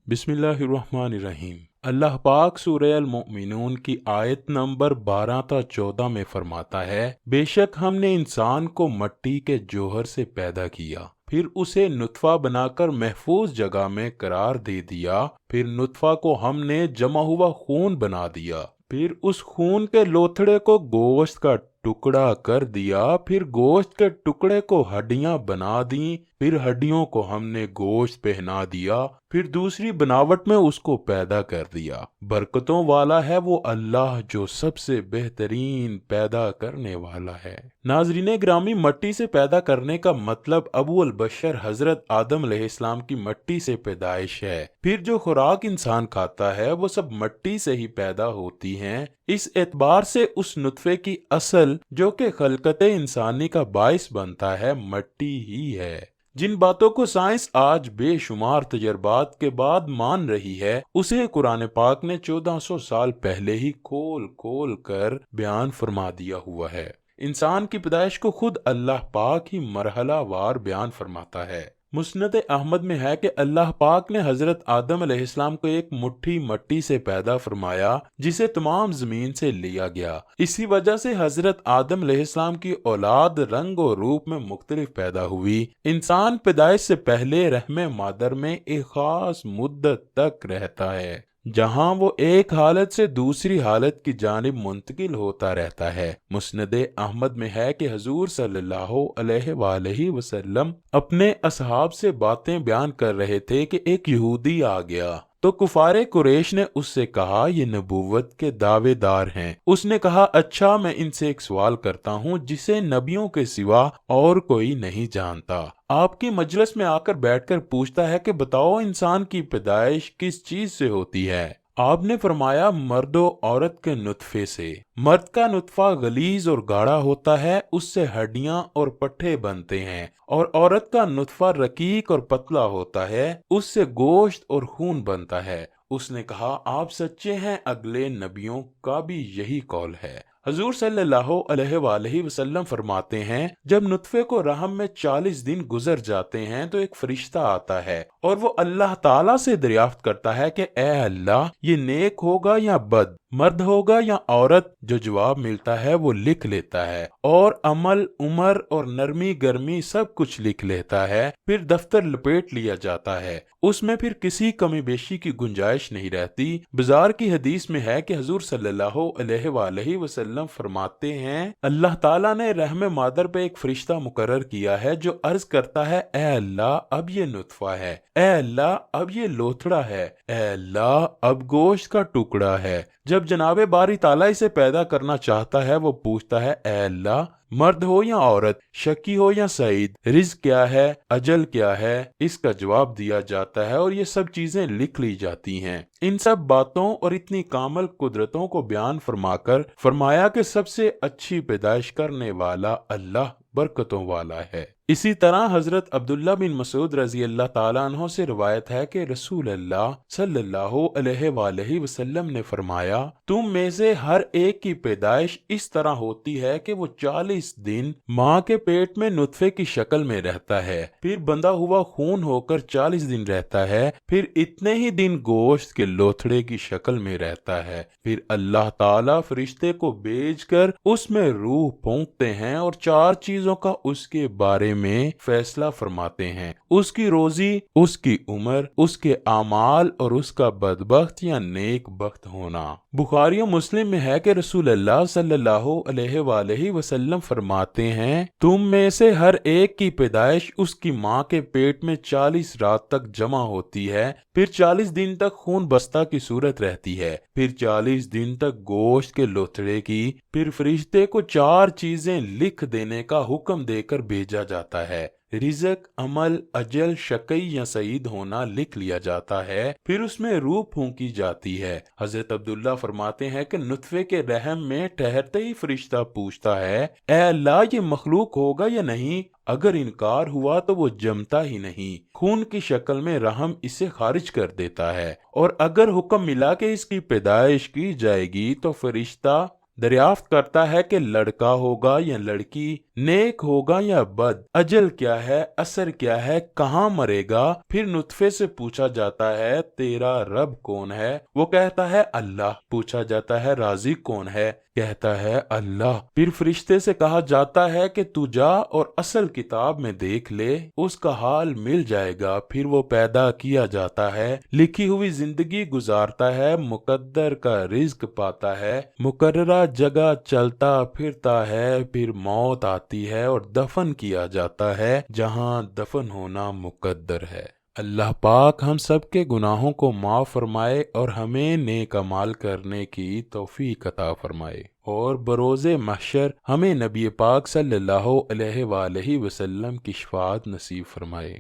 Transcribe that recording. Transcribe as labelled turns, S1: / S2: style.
S1: بسم اللہ الرحمن الرحیم۔ اللہ پاک سورہ المؤمنون کی آیت نمبر 12 تا 14 میں فرماتا ہے، بے شک ہم نے انسان کو مٹی کے جوہر سے پیدا کیا، پھر اسے نطفہ بنا کر محفوظ جگہ میں قرار دے دیا، پھر نطفہ کو ہم نے جمع ہوا خون بنا دیا، پھر اس خون کے لوتھڑے کو گوشت کا ٹکڑا کر دیا، پھر گوشت کے ٹکڑے کو ہڈیاں بنا دیں، پھر ہڈیوں کو ہم نے گوشت پہنا دیا، پھر دوسری بناوٹ میں اس کو پیدا کر دیا۔ برکتوں والا ہے وہ اللہ جو سب سے بہترین پیدا کرنے والا ہے۔ ناظرین گرامی، مٹی سے پیدا کرنے کا مطلب ابو البشر حضرت آدم علیہ السلام کی مٹی سے پیدائش ہے۔ پھر جو خوراک انسان کھاتا ہے وہ سب مٹی سے ہی پیدا ہوتی ہیں۔ اس اعتبار سے اس نطفے کی اصل جو کہ خلقت انسانی کا باعث بنتا ہے مٹی ہی ہے۔ جن باتوں کو سائنس آج بے شمار تجربات کے بعد مان رہی ہے، اسے قرآن پاک نے 1400 سال پہلے ہی کھول کھول کر بیان فرما دیا ہوا ہے۔ انسان کی پیدائش کو خود اللہ پاک ہی مرحلہ وار بیان فرماتا ہے۔ مسند احمد میں ہے کہ اللہ پاک نے حضرت آدم علیہ السلام کو ایک مٹھی مٹی سے پیدا فرمایا جسے تمام زمین سے لیا گیا۔ اسی وجہ سے حضرت آدم علیہ السلام کی اولاد رنگ و روپ میں مختلف پیدا ہوئی۔ انسان پیدائش سے پہلے رحم مادر میں ایک خاص مدت تک رہتا ہے، جہاں وہ ایک حالت سے دوسری حالت کی جانب منتقل ہوتا رہتا ہے۔ مسند احمد میں ہے کہ حضور صلی اللہ علیہ وآلہ وسلم اپنے اصحاب سے باتیں بیان کر رہے تھے کہ ایک یہودی آ گیا تو کفار قریش نے اس سے کہا یہ نبوت کے دعوے دار ہیں۔ اس نے کہا اچھا میں ان سے ایک سوال کرتا ہوں جسے نبیوں کے سوا اور کوئی نہیں جانتا۔ آپ کی مجلس میں آ کر بیٹھ کر پوچھتا ہے کہ بتاؤ انسان کی پیدائش کس چیز سے ہوتی ہے؟ آپ نے فرمایا مرد و عورت کے نطفے سے۔ مرد کا نطفہ غلیظ اور گاڑھا ہوتا ہے، اس سے ہڈیاں اور پٹھے بنتے ہیں، اور عورت کا نطفہ رقیق اور پتلا ہوتا ہے، اس سے گوشت اور خون بنتا ہے۔ اس نے کہا آپ سچے ہیں، اگلے نبیوں کا بھی یہی قول ہے۔ حضور صلی اللہ علیہ وآلہ وسلم فرماتے ہیں جب نطفے کو رحم میں 40 دن گزر جاتے ہیں تو ایک فرشتہ آتا ہے اور وہ اللہ تعالیٰ سے دریافت کرتا ہے کہ اے اللہ یہ نیک ہوگا یا بد، مرد ہوگا یا عورت؟ جو جواب ملتا ہے وہ لکھ لیتا ہے، اور عمل، عمر اور نرمی گرمی سب کچھ لکھ لیتا ہے۔ پھر دفتر لپیٹ لیا جاتا ہے، اس میں پھر کسی کمی بیشی کی گنجائش نہیں رہتی۔ بازار کی حدیث میں ہے کہ حضور صلی اللہ علیہ وآلہ وسلم فرماتے ہیں اللہ تعالیٰ نے رحم مادر پہ ایک فرشتہ مقرر کیا ہے جو عرض کرتا ہے اے اللہ اب یہ نطفہ ہے، اے اللہ اب یہ لوتھڑا ہے، اے اللہ اب گوشت کا ٹکڑا ہے۔ جب جناب باری تعالیٰ اسے پیدا کرنا چاہتا ہے وہ پوچھتا ہے اے اللہ مرد ہو یا عورت، شقی ہو یا سعید، رزق کیا ہے، اجل کیا ہے؟ اس کا جواب دیا جاتا ہے اور یہ سب چیزیں لکھ لی جاتی ہیں۔ ان سب باتوں اور اتنی کامل قدرتوں کو بیان فرما کر فرمایا کہ سب سے اچھی پیدائش کرنے والا اللہ برکتوں والا ہے۔ اسی طرح حضرت عبداللہ بن مسعود رضی اللہ تعالیٰ عنہ سے روایت ہے کہ رسول اللہ صلی اللہ علیہ وآلہ وسلم نے فرمایا تم میں سے ہر ایک کی پیدائش اس طرح ہوتی ہے کہ وہ 40 دن ماں کے پیٹ میں نطفے کی شکل میں رہتا ہے، پھر بندھا ہوا خون ہو کر 40 دن رہتا ہے، پھر اتنے ہی دن گوشت کے لوتھڑے کی شکل میں رہتا ہے، پھر اللہ تعالیٰ فرشتے کو بھیج کر اس میں روح پھونکتے ہیں اور 4 چیزوں کا اس کے بارے میں فیصلہ فرماتے ہیں: اس کی روزی، اس کی عمر، اس کے اعمال اور اس کا بدبخت یا نیک بخت ہونا۔ بخاری و مسلم میں ہے کہ رسول اللہ صلی اللہ علیہ وآلہ وسلم فرماتے ہیں تم میں سے ہر ایک کی پیدائش اس کی ماں کے پیٹ میں 40 رات تک جمع ہوتی ہے، پھر 40 دن تک خون بستہ کی صورت رہتی ہے، پھر 40 دن تک گوشت کے لوتھڑے کی، پھر فرشتے کو 4 چیزیں لکھ دینے کا حکم دے کر بھیجا جاتا ہے۔ رزق، عمل، اجل، شقی یا سعید ہونا لکھ لیا جاتا ہے، پھر اس میں روح پھونکی جاتی ہے۔ حضرت عبداللہ فرماتے ہیں کہ نطفے کے رحم میں ٹھہرتے ہی فرشتہ پوچھتا ہے اے اللہ یہ مخلوق ہوگا یا نہیں؟ اگر انکار ہوا تو وہ جمتا ہی نہیں، خون کی شکل میں رحم اسے خارج کر دیتا ہے، اور اگر حکم ملا کہ اس کی پیدائش کی جائے گی تو فرشتہ دریافت کرتا ہے کہ لڑکا ہوگا یا لڑکی، نیک ہوگا یا بد، اجل کیا ہے، اثر کیا ہے، کہاں مرے گا۔ پھر نطفے سے پوچھا جاتا ہے تیرا رب کون ہے، وہ کہتا ہے اللہ۔ پوچھا جاتا ہے رازق کون ہے، کہتا ہے اللہ۔ پھر فرشتے سے کہا جاتا ہے کہ تو جا اور اصل کتاب میں دیکھ لے، اس کا حال مل جائے گا۔ پھر وہ پیدا کیا جاتا ہے، لکھی ہوئی زندگی گزارتا ہے، مقدر کا رزق پاتا ہے، مقررہ جگہ چلتا پھرتا ہے، پھر موت آتی ہے اور دفن کیا جاتا ہے جہاں دفن ہونا مقدر ہے۔ اللہ پاک ہم سب کے گناہوں کو معاف فرمائے اور ہمیں نیک اعمال کرنے کی توفیق عطا فرمائے، اور بروز محشر ہمیں نبی پاک صلی اللہ علیہ وآلہ وسلم کی شفاعت نصیب فرمائے۔